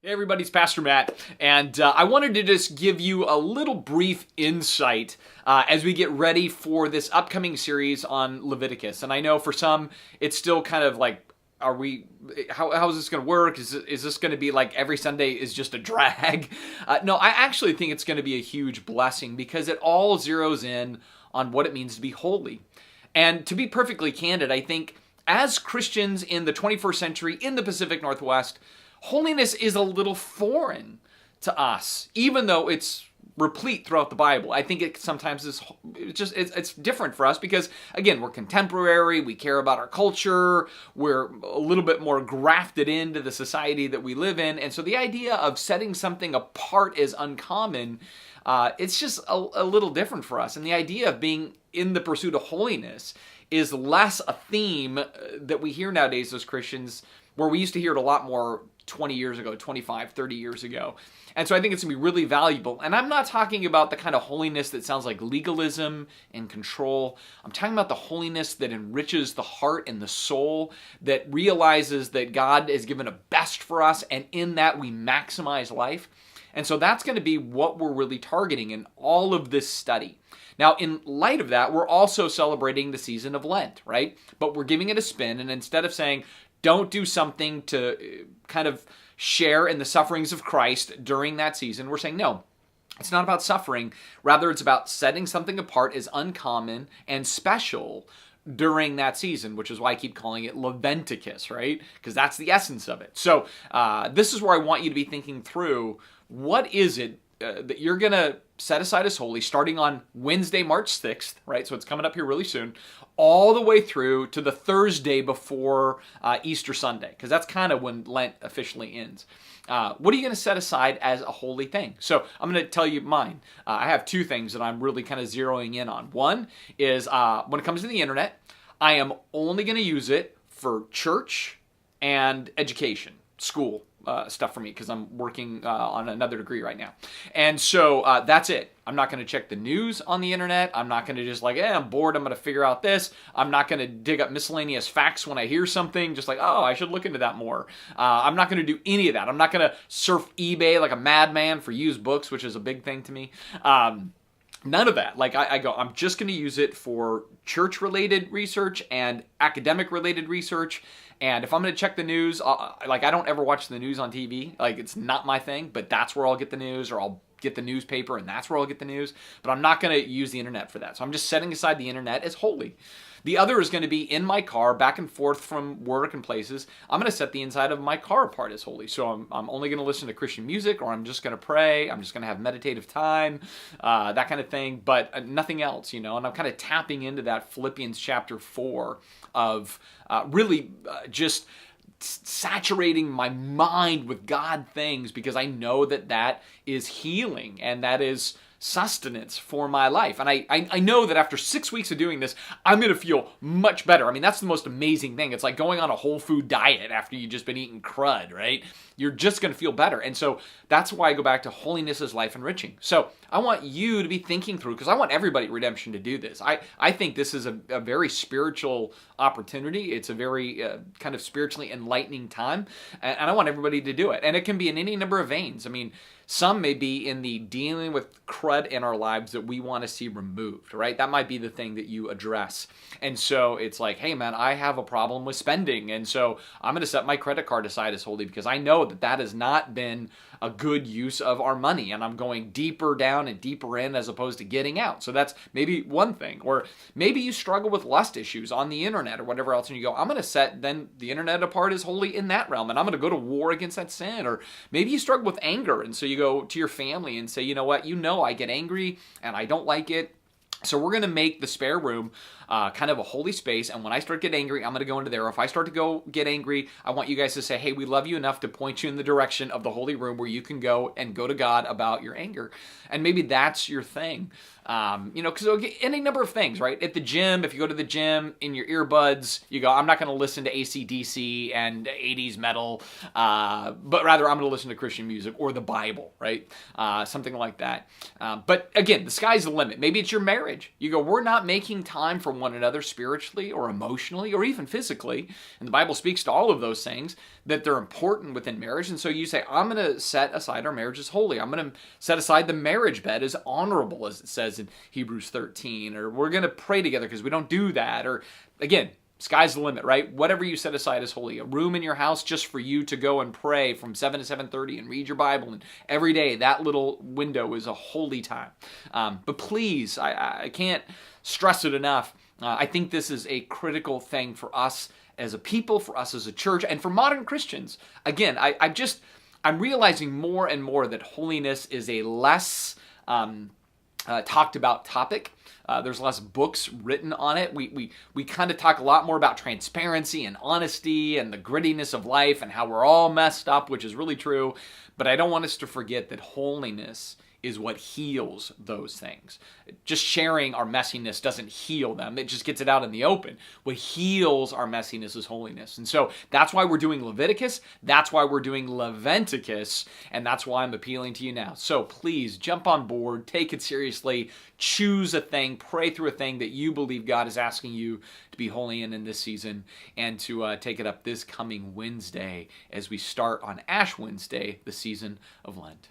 Hey everybody, it's Pastor Matt, and I wanted to just give you a little brief insight as we get ready for this upcoming series on Leviticus. And I know for some, it's still kind of like, how is this going to work? Is this going to be like every Sunday is just a drag? No, I actually think it's going to be a huge blessing because it all zeroes in on what it means to be holy. And to be perfectly candid, I think as Christians in the 21st century in the Pacific Northwest, holiness is a little foreign to us, even though it's replete throughout the Bible. I think it sometimes is it's different for us because, again, we're contemporary, we care about our culture, we're a little bit more grafted into the society that we live in, and so the idea of setting something apart is uncommon. It's just a little different for us, and the idea of being in the pursuit of holiness is less a theme that we hear nowadays as Christians, where we used to hear it a lot more 20 years ago, 25, 30 years ago. And so I think it's going to be really valuable. And I'm not talking about the kind of holiness that sounds like legalism and control. I'm talking about the holiness that enriches the heart and the soul, that realizes that God has given a best for us, and in that we maximize life. And so that's going to be what we're really targeting in all of this study. Now, in light of that, we're also celebrating the season of Lent, right? But we're giving it a spin, and instead of saying, don't do something to kind of share in the sufferings of Christ during that season, we're saying, no, it's not about suffering. Rather, it's about setting something apart as uncommon and special during that season, which is why I keep calling it Leventicus, right? Because that's the essence of it. So this is where I want you to be thinking through, what is it that you're going to set aside as holy starting on Wednesday, March 6th, right? So it's coming up here really soon, all the way through to the Thursday before Easter Sunday, because that's kind of when Lent officially ends. What are you going to set aside as a holy thing? So I'm going to tell you mine. I have two things that I'm really kind of zeroing in on. One is when it comes to the internet, I am only going to use it for church and education, school. Stuff for me because I'm working on another degree right now. And so that's it. I'm not going to check the news on the internet. I'm not going to just like, I'm bored, I'm going to figure out this. I'm not going to dig up miscellaneous facts when I hear something, just like, I should look into that more. I'm not going to do any of that. I'm not going to surf eBay like a madman for used books, which is a big thing to me. None of that. Like I'm just going to use it for church-related research and academic-related research. And if I'm going to check the news, I don't ever watch the news on TV. Like, it's not my thing, but that's where I'll get the news, or I'll get the newspaper and that's where I'll get the news. But I'm not going to use the internet for that. So I'm just setting aside the internet as holy. The other is going to be in my car, back and forth from work and places. I'm going to set the inside of my car apart as holy. So I'm only going to listen to Christian music, or I'm just going to pray. I'm just going to have meditative time, that kind of thing, but nothing else, And I'm kind of tapping into that Philippians chapter 4 of really just saturating my mind with God things, because I know that is healing and that is sustenance for my life. And I know that after 6 weeks of doing this, I'm going to feel much better. I mean, that's the most amazing thing. It's like going on a whole food diet after you've just been eating crud, right? You're just going to feel better. And so that's why I go back to holiness is life enriching. So I want you to be thinking through, because I want everybody at Redemption to do this. I think this is a very spiritual opportunity. It's a very kind of spiritually enlightening time. And I want everybody to do it. And it can be in any number of veins. I mean, some may be in the dealing with crud in our lives that we want to see removed, right? That might be the thing that you address. And so it's like, hey man, I have a problem with spending. And so I'm going to set my credit card aside as holy, because I know that has not been a good use of our money, and I'm going deeper down and deeper in as opposed to getting out. So that's maybe one thing. Or maybe you struggle with lust issues on the internet or whatever else, and you go, I'm going to set then the internet apart as holy in that realm, and I'm going to go to war against that sin. Or maybe you struggle with anger, and so you go to your family and say, you know what, I get angry and I don't like it. So we're going to make the spare room kind of a holy space, and when I start getting angry, I'm going to go into there. Or if I start to get angry, I want you guys to say, hey, we love you enough to point you in the direction of the holy room where you can go and go to God about your anger. And maybe that's your thing. Because any number of things, right? At the gym, if you go to the gym in your earbuds, you go, I'm not going to listen to AC/DC and 80s metal, but rather I'm going to listen to Christian music or the Bible, right? Something like that. But again, the sky's the limit. Maybe it's your marriage. marriage. You go, we're not making time for one another spiritually or emotionally or even physically. And the Bible speaks to all of those things, that they're important within marriage. And so you say, I'm going to set aside our marriage as holy. I'm going to set aside the marriage bed as honorable, as it says in Hebrews 13. Or we're going to pray together because we don't do that. Or again, sky's the limit, right? Whatever you set aside as holy. A room in your house just for you to go and pray from 7 to 7:30 and read your Bible. And every day, that little window is a holy time. But please, I can't stress it enough. I think this is a critical thing for us as a people, for us as a church, and for modern Christians. Again, I'm realizing more and more that holiness is a less talked about topic. There's less books written on it. We kind of talk a lot more about transparency and honesty and the grittiness of life and how we're all messed up, which is really true. But I don't want us to forget that holiness is what heals those things. Just sharing our messiness doesn't heal them. It just gets it out in the open. What heals our messiness is holiness. And so that's why we're doing Leviticus. That's why we're doing Leventicus. And that's why I'm appealing to you now. So please jump on board, take it seriously, choose a thing, pray through a thing that you believe God is asking you to be holy in this season, and to take it up this coming Wednesday as we start on Ash Wednesday, the season of Lent.